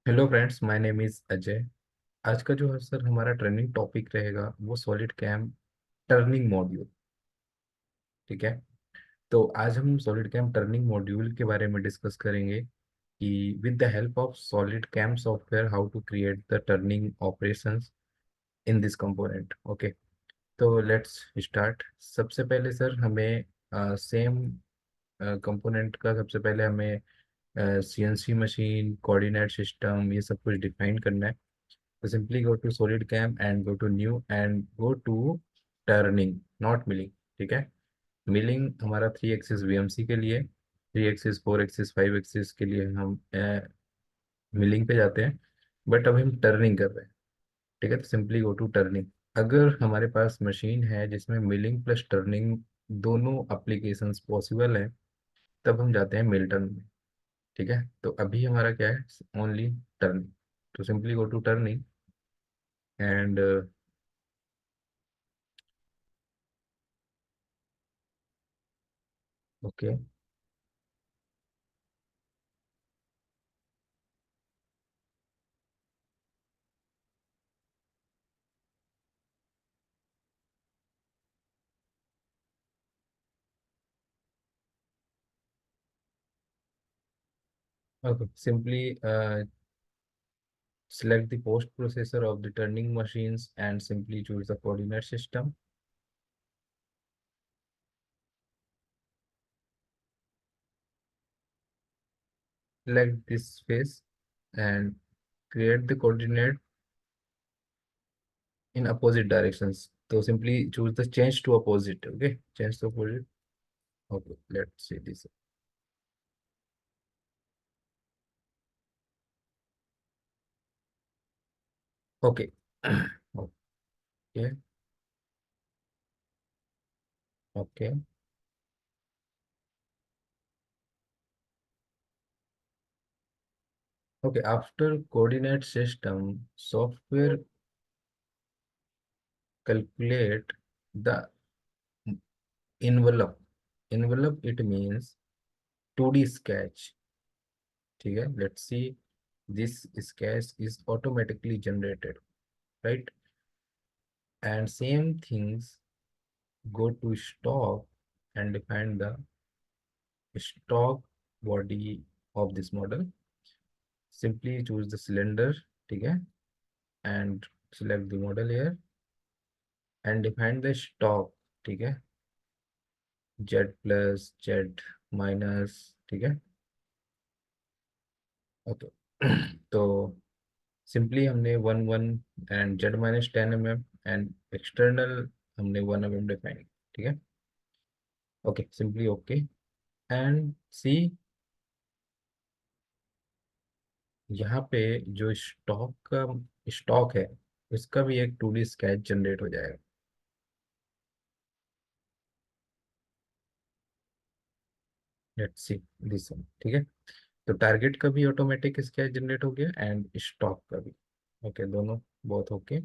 Hello friends, my name is Ajay. आज का जो है सर हमारा ट्रेनिंग टॉपिक रहेगा वो सॉलिड कैम टर्निंग मॉड्यूल। ठीक है। तो आज हम सॉलिड कैम टर्निंग मॉड्यूल के बारे में डिस्कस करेंगे कि with the help of solid cam software how to create the turning operations in this component. Okay. तो लेट्स स्टार्ट। सबसे पहले सर हमें सेम कंपोनेंट का सबसे पहले हमें सीएनसी मशीन, कोऑर्डिनेट सिस्टम, ये सब कुछ डिफाइन करना है। So simply go to solid cam and go to new and go to turning, not milling। ठीक है। मिलिंग हमारा 3 एक्सिस वीएमसी के लिए, 3 एक्सिस, 4 एक्सिस, 5 एक्सिस के लिए हम मिलिंग पे जाते हैं। बट अब हम टर्निंग कर रहे हैं। ठीक है। तो सिंपली गो टू टर्निंग। अगर हमारे पास मशीन है जिसमें मिलिंग प्लस टर्निंग दोनों एप्लीकेशंस पॉसिबल है, तब हम जाते हैं मिल टर्न में। ठीक है। तो अभी हमारा क्या है, ओनली टर्निंग। तो simply go to turning and okay. Okay, simply select the post processor of the turning machines and simply choose the coordinate system. Select this phase and create the coordinate in opposite directions. So simply choose the change to opposite. Okay, change to opposite. Okay, let's see this. Okay. Okay. Okay. Okay. After coordinate system, software calculate the envelope. Envelope it means 2D sketch. ठीक है। Let's see, this sketch is automatically generated, right? And same things, go to stock and define the stock body of this model. Simply choose the cylinder, ठीक है, and select the model here and define the stock। ठीक है, z plus z minus. ठीक है। Okay. तो simply हमने 1 1 and z-10 mm and external हमने 1 mm define. ठीक है। Okay, simply okay and see. यहाँ पे जो स्टॉक है उसका भी एक 2D स्केच जनरेट हो जाएगा। Let's see this one. ठीक है। तो टारगेट का भी ऑटोमेटिक स्केच जनरेट हो गया एंड स्टॉक का भी। ओके, दोनों बहुत ओके।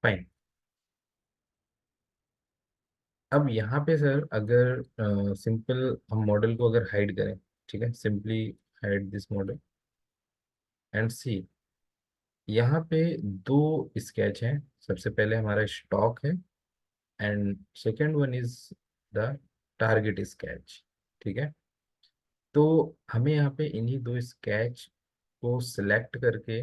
फाइन। अब यहाँ पे सर अगर सिंपल हम मॉडल को अगर हाइड करें, ठीक है, simply hide this model and see. यहाँ पे दो स्केच हैं। सबसे पहले हमारा स्टॉक है and second one is the target sketch. ठीक है। तो हमें यहाँ पे इन्हीं दो स्केच को सिलेक्ट करके,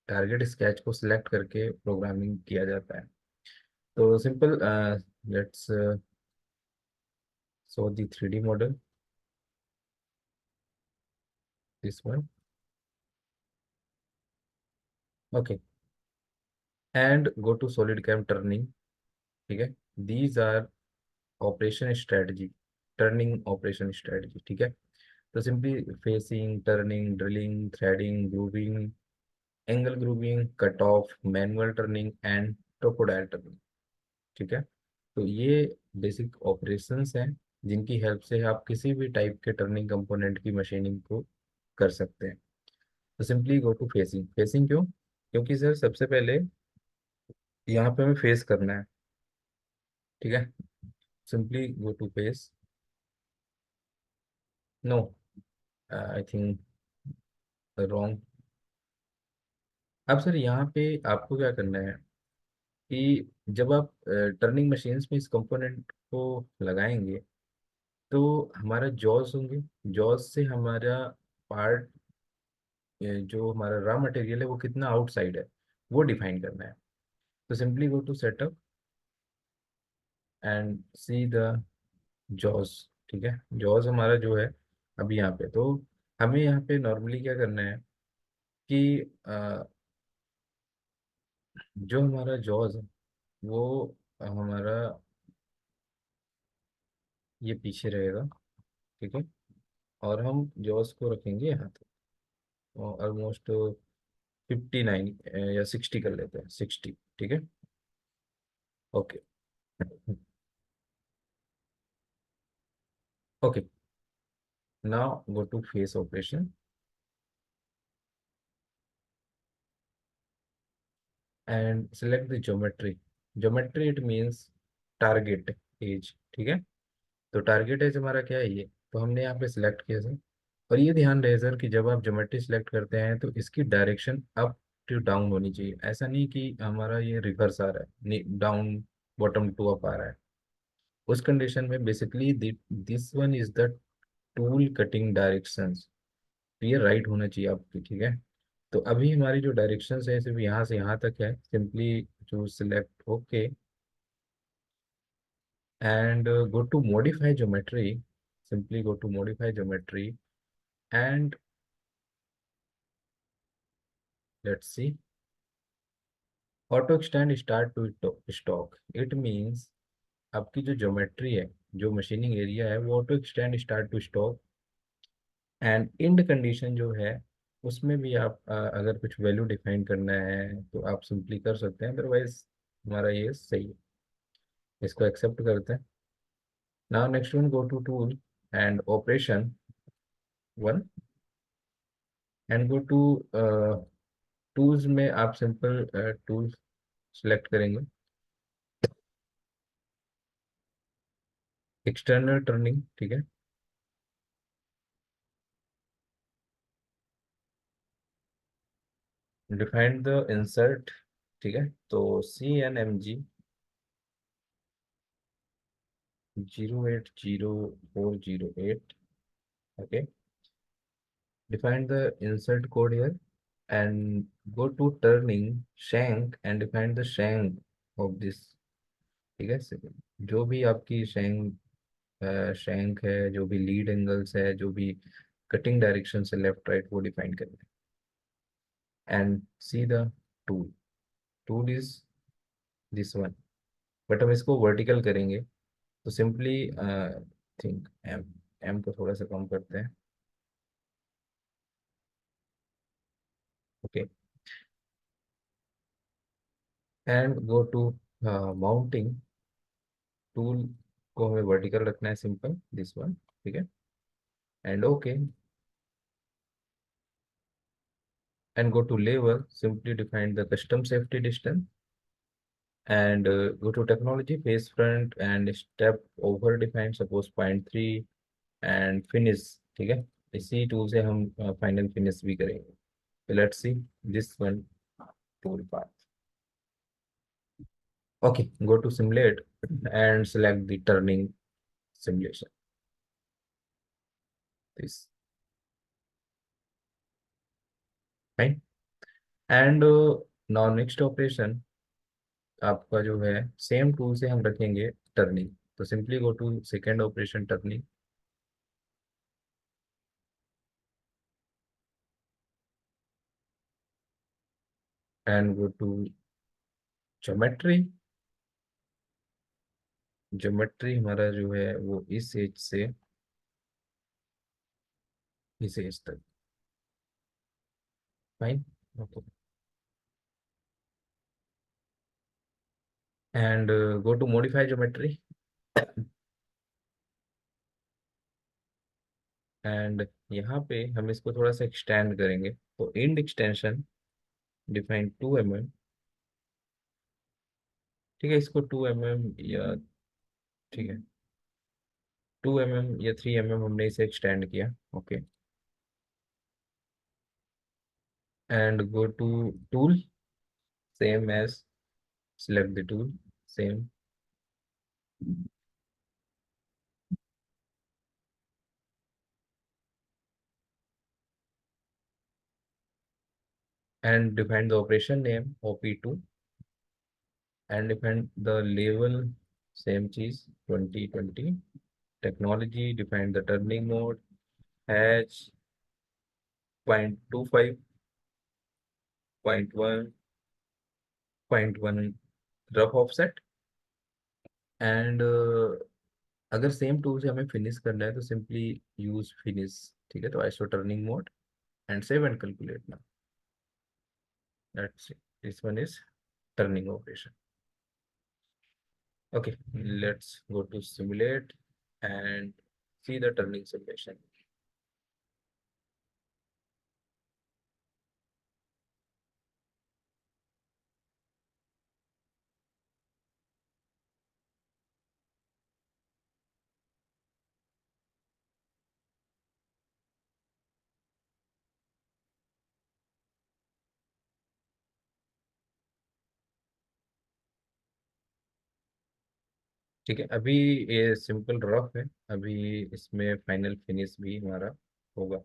टारगेट स्केच को सिलेक्ट करके प्रोग्रामिंग किया जाता है। तो simple, let's show the 3D model, this one. Okay, and go to solid cam turning. ठीक है। These are operation strategy, turning operation strategy. ठीक है। तो simply facing, turning, drilling, threading, grooving, angle grooving, cut off, manual turning and crocodile turning. ठीक है। तो ये basic operations हैं जिनकी हेल्प से आप किसी भी टाइप के टर्निंग कंपोनेंट की मशीनिंग को कर सकते हैं। तो simply go to facing. Facing क्यों? क्योंकि सर सबसे पहले यहाँ पे हमें फेस करना है। ठीक है, simply go to face. No, I think wrong. अब सर यहाँ पे आपको क्या करना है कि जब आप टर्निंग मशीन्स में इस कंपोनेंट को लगाएंगे तो हमारा जॉस होंगे। जॉस से हमारा पार्ट, जो हमारा रॉ मटेरियल है वो कितना आउटसाइड है वो डिफाइन करना है। तो simply go to setup and see the jaws. ठीक है, जॉस हमारा जो है अभी यहाँ पे, तो हमें यहाँ पे नॉर्मली क्या करना है कि जो हमारा जॉस है वो हमारा ये पीछे रहेगा। ठीक है, और हम जॉस को रखेंगे यहाँ तक, ऑलमोस्ट 59 या 60 कर लेते हैं, 60। ठीक है, okay. Okay, now go to face operation and select the geometry. Geometry it means target edge. ठीक है, तो टारगेट एज हमारा क्या है, ये तो हमने यहाँ पे सिलेक्ट किया सर। और ये ध्यान रहे सर कि जब आप ज्योमेट्री सिलेक्ट करते हैं तो इसकी डायरेक्शन अप टू डाउन होनी चाहिए। ऐसा नहीं कि हमारा ये रिवर्स आ रहा है, डाउन बॉटम टू अप आ रहा है। उस कंडीशन में basically this one is the tool cutting directions. तो ये राइट होना चाहिए आपकी। ठीक है, तो अभी हमारी जो डायरेक्शंस है सिर्फ यहाँ से यहाँ तक है। Simply choose select okay and go to modify geometry. Simply go to modify geometry and let's see, auto extend start to stock. It means आपकी जो ज्योमेट्री है, जो मशीनिंग एरिया है, वो auto extend start to stock. And end condition जो है उसमें भी आप अगर कुछ वैल्यू डिफाइन करना है तो आप सिंपली कर सकते हैं, अदरवाइज हमारा ये सही है। इसको एक्सेप्ट करते हैं। Now next one, go to tool and operation one and go to tools में आप सिंपल टूल्स सेलेक्ट करेंगे। External turning. ठीक है, डिफाइन द इंसर्ट। ठीक है, तो CNMG 080408। Okay, define the insert code here and go to turning shank and define the shank of this। ठीक है, जो भी आपकी शैंक है, जो भी लीड एंगल्स है, जो भी कटिंग डायरेक्शन से लेफ्ट राइट वो डिफाइन करें। And see the tool. Tool is this one, but हम इसको वर्टिकल करेंगे तो सिंपली थिंक एम, एम को थोड़ा सा कम करते हैं। Okay, and go to mounting. Tool को हमें वर्टिकल रखना है, सिंपल दिस वन। ठीक है, and okay and go to level, simply define the custom safety distance and go to technology, face front and step over define suppose 0.3 and finish। ठीक है, इसी tool से हम फाइनल फिनिश भी करेंगे। तो let's see this one tool path. Okay, go to simulate and select the turning simulation, this fine। And now next operation आपका जो है सेम टूल से हम रखेंगे टर्निंग। तो simply go to second operation turning and go to geometry. Geometry हमारा जो है वो इस एज से इस एज तक। Fine, okay, and go to modify geometry and यहाँ पे हम इसको थोड़ा सा एक्सटेंड करेंगे। तो इंड एक्सटेंशन डिफाइन 2 mm। ठीक है, इसको 2 mm या, ठीक है, 2 mm या 3 mm हमने इसे एक्सटेंड किया। Okay, and go to tool, same edge, select the tool, same, and define the operation name op2, and define the label, same cheese, 2020, technology, define the turning mode, hatch 0.25, 0.1, 0.1 rough offset, and अगर same tool से हमें finish करना है तो simply use finish. ठीक है, तो iso turning mode and save and calculate now, that's it, this one is turning operation. Okay, let's go to simulate and see the turning simulation. ठीक है, अभी ये सिंपल रफ है, अभी इसमें फाइनल फिनिश भी हमारा होगा।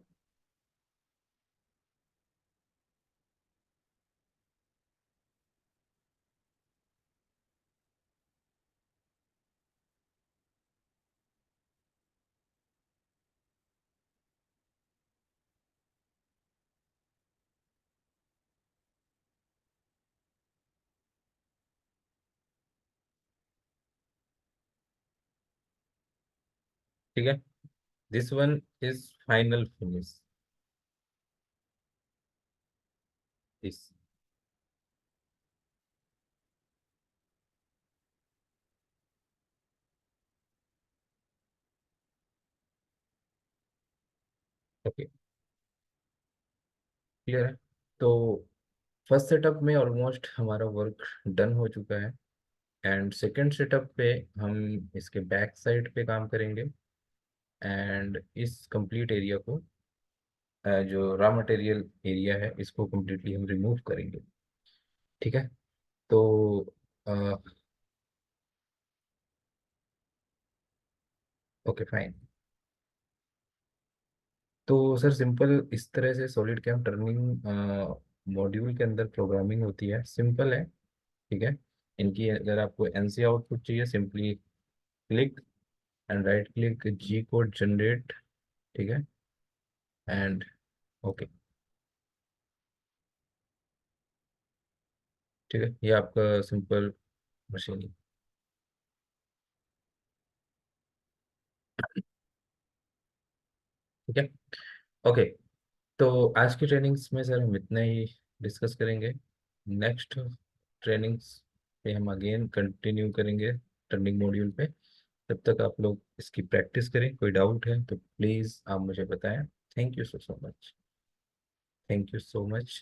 ठीक है, this one is final finish, this. Okay, clear है। तो फर्स्ट सेटअप में ऑलमोस्ट हमारा वर्क डन हो चुका है, एंड सेकंड सेटअप पे हम इसके बैक साइड पे काम करेंगे, एंड इस कंप्लीट एरिया को, जो रॉ मटेरियल एरिया है, इसको कम्प्लीटली हम रिमूव करेंगे। ठीक है, तो ओके फाइन। तो सर सिंपल इस तरह से सॉलिड कैम टर्निंग मॉड्यूल के अंदर प्रोग्रामिंग होती है, सिंपल है। ठीक है, इनकी अगर आपको एनसी आउटपुट चाहिए, simply click and right click G code generate. ठीक है, एंड ओके। ठीक है, ये आपका सिंपल मशीन। ठीक है, ओके। तो आज की ट्रेनिंग्स में सर हम इतना ही डिस्कस करेंगे। नेक्स्ट ट्रेनिंग्स पे हम अगेन कंटिन्यू करेंगे टर्निंग मॉड्यूल पे। तब तक आप लोग इसकी प्रैक्टिस करें, कोई डाउट है तो प्लीज़ आप मुझे बताएं। Thank you so so much, thank you so much.